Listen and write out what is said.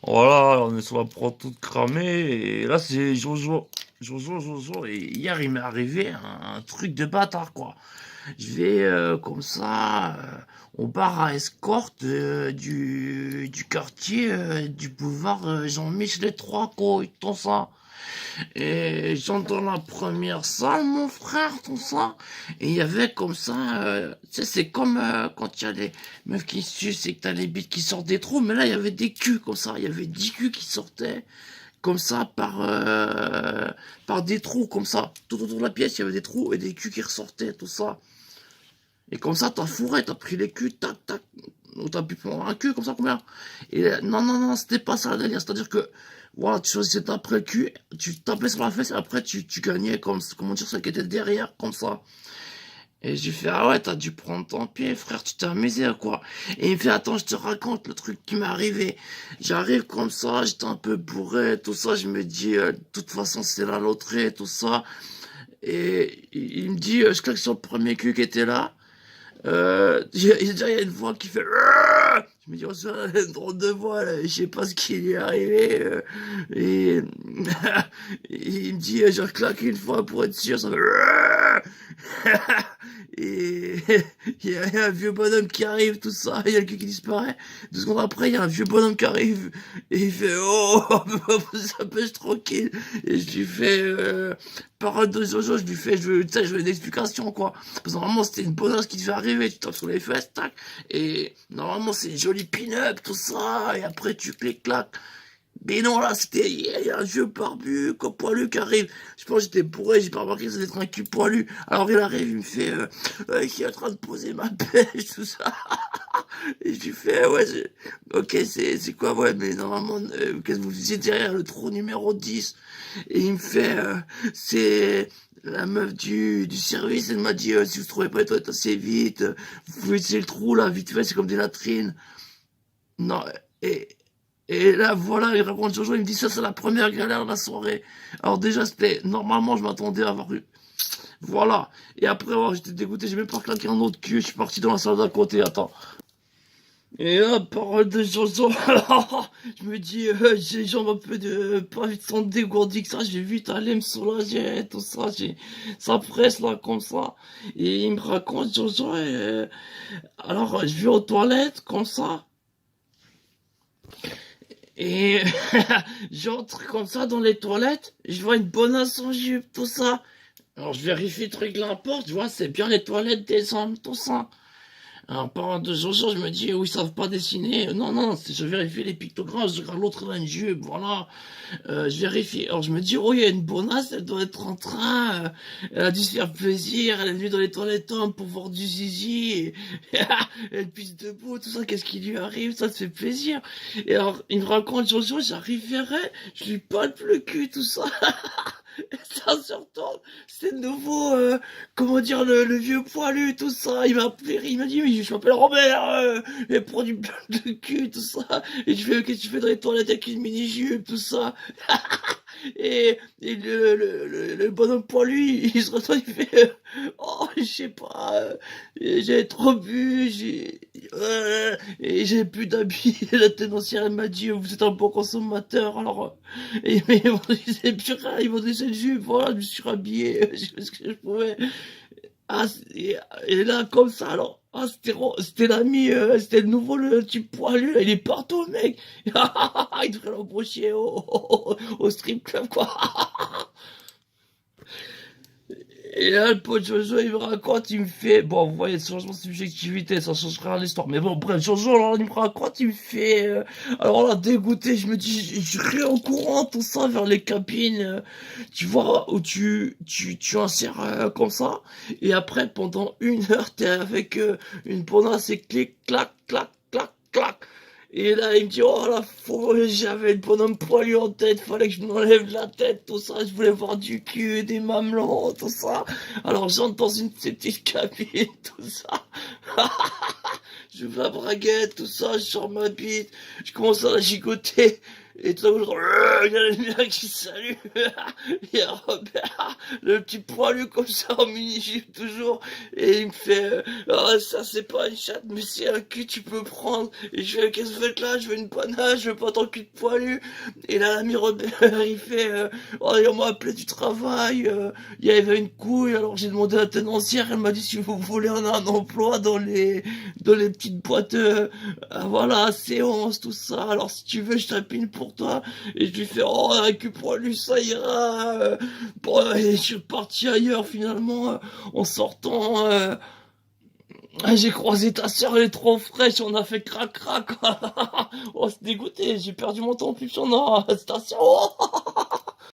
Voilà, on est sur la prod toute cramée, et là c'est Jojo. Jojo, et hier il m'est arrivé un truc de bâtard, quoi. Je vais comme ça au bar à escorte du quartier du boulevard Jean-Michel trois, quoi, et tout ça. Et j'entre dans la première salle, mon frère, tout ça. Et il y avait comme ça, tu sais, c'est comme quand il y a des meufs qui sucent et que t'as les bites qui sortent des trous, mais là, il y avait des culs comme ça. Il y avait 10 culs qui sortaient comme ça par des trous comme ça. Tout autour de la pièce, il y avait des trous et des culs qui ressortaient, tout ça. Et comme ça, t'as fourré, t'as pris les culs, tac, tac. Ou t'as pu prendre un cul, comme ça, combien? Et non, c'était pas ça le délire. C'est-à-dire que, voilà, tu choisissais après le cul, tu tapais sur la fesse et après tu gagnais comme, comment dire, celle qui était derrière, comme ça. Et j'ai fait, ah ouais, t'as dû prendre ton pied, frère, tu t'es amusé, quoi. Et il me fait, attends, je te raconte le truc qui m'est arrivé. J'arrive comme ça, j'étais un peu bourré, tout ça, je me dis, de toute façon, c'est la loterie, tout ça. Et il me dit, je claque sur le premier cul qui était là. Il y a une voix qui fait. Je me dis, oh, ça, une drôle de voix, là. Je sais pas ce qui lui est arrivé. Et il me dit, je claque une fois pour être sûr. Ça fait. Et il y a un vieux bonhomme qui arrive, tout ça. Il y a le cul qui disparaît. 2 secondes après, il y a un vieux bonhomme qui arrive. Et il fait, oh, ça pêche tranquille. Et je lui fais, parole de Jojo, je lui fais, tu sais, je veux une explication, quoi. Parce que normalement, c'était une bonasse qui devait arriver, tu tapes sur les fesses, tac, et normalement, c'est une jolie pin-up, tout ça, et après, tu cliques-clac. Mais non, là, il y a un vieux barbu, comme poilu qui arrive. Je pense que j'étais bourré, j'ai pas remarqué que ça devait être un cul poilu. Alors il arrive, il me fait, qui est en train de poser ma pêche, tout ça. Et je lui fais, ouais, ok, c'est quoi, ouais, mais normalement, qu'est-ce que vous faisiez derrière le trou numéro 10? Et il me fait, c'est la meuf du service, elle m'a dit, si vous trouvez pas les toilettes assez vite, vous pouvez utiliser le trou, là, vite fait, c'est comme des latrines. Non, et, et là, voilà, il raconte Jojo, il me dit, ça, c'est la première galère de la soirée. Alors déjà, normalement, je m'attendais à avoir eu, voilà. Et après, oh, j'étais dégoûté, j'ai même pas claqué un autre cul, je suis parti dans la salle d'à côté, attends. Et là, parole de Jojo, je me dis, j'ai les jambes un peu pas vite sans dégourdi que ça, j'ai vite aller me soulager, tout ça, ça presse là, comme ça. Et il me raconte Jojo, alors je vais aux toilettes, comme ça, et j'entre comme ça dans les toilettes, je vois une bonasse en jupe, tout ça. Alors je vérifie le truc de la porte, je vois, c'est bien les toilettes des hommes, tout ça. Alors, par de Jojo, je me dis, oui, ils savent pas dessiner. Non, je vérifie les pictogrammes, je regarde l'autre dans une jupe, voilà. Je vérifie. Alors, je me dis, oh, il y a une bonasse, elle doit être en train, elle a dû se faire plaisir, elle est venue dans les toilettes hommes pour voir du zizi, et elle pisse debout, tout ça, qu'est-ce qui lui arrive, ça te fait plaisir. Et alors, il me raconte, Jojo, j'arrive vers elle, je lui palpe le cul, tout ça. Ça se retourne, c'est de nouveau, comment dire, le vieux poilu, tout ça. Il m'a appelé, il m'a dit, mais je m'appelle Robert, et prend du plein de cul, tout ça. Et je fais, qu'est-ce que tu fais dans les toilettes avec une mini-jupe, tout ça. Et le bonhomme poilu, il se retourne, il fait, oh, je sais pas, j'ai trop bu, et j'ai plus d'habits. La tenancière, elle m'a dit, vous êtes un bon consommateur, alors, mais ils m'ont dit, plus rien, ils m'ont dit, c'est le jupe, voilà, je me suis rhabillé, j'ai fait ce que je pouvais. Ah, et là, comme ça, alors, ah, c'était l'ami, c'était le nouveau, le type poilu, là, il est partout, mec. Il devrait l'embaucher au strip club, quoi. Et là, le pote Jojo, il me raconte, il me fait, bon, vous voyez, ce changement de subjectivité, ça change rien à l'histoire. Mais bon, bref, Jojo, alors, il me raconte, il me fait, alors là, dégoûté, je me dis, je ris en courant, tout ça, vers les cabines, tu vois, où tu insères, comme ça. Et après, pendant 1 heure, t'es avec, une bonasse et clic, clac, clac, clac, clac. Et là, il me dit, oh la faux, j'avais le bonhomme poilu en tête, fallait que je m'enlève la tête, tout ça, je voulais voir du cul, des mamelons, tout ça. Alors j'entre dans une petite cabine, tout ça. Je la braguette, tout ça, je sors ma bite, je commence à la gigoter. Et tout à coup, il y a la lumière qui s'allume. Il y a Robert, le petit poilu comme ça en mini-jupe toujours. Et il me fait, ah, ça c'est pas une chatte, mais c'est un cul, tu peux prendre. Et je fais, qu'est-ce que vous faites là? Je veux une panache, je veux pas ton cul de poilu. Et là, l'ami Robert, il fait, oh, on m'a appelé du travail, il y avait une couille, alors j'ai demandé à la tenancière, elle m'a dit si vous voulez, on a un emploi dans les petites boîtes, voilà, séance, tout ça, alors si tu veux, je tapine pour toi. Et je lui fais, oh, récupère-lui, ça ira. Bon, et je suis parti ailleurs, finalement, en sortant, j'ai croisé ta sœur, elle est trop fraîche, on a fait crac crac. Oh, c'est dégoûté, j'ai perdu mon temps en plus, on a, c'est ta sœur. Oh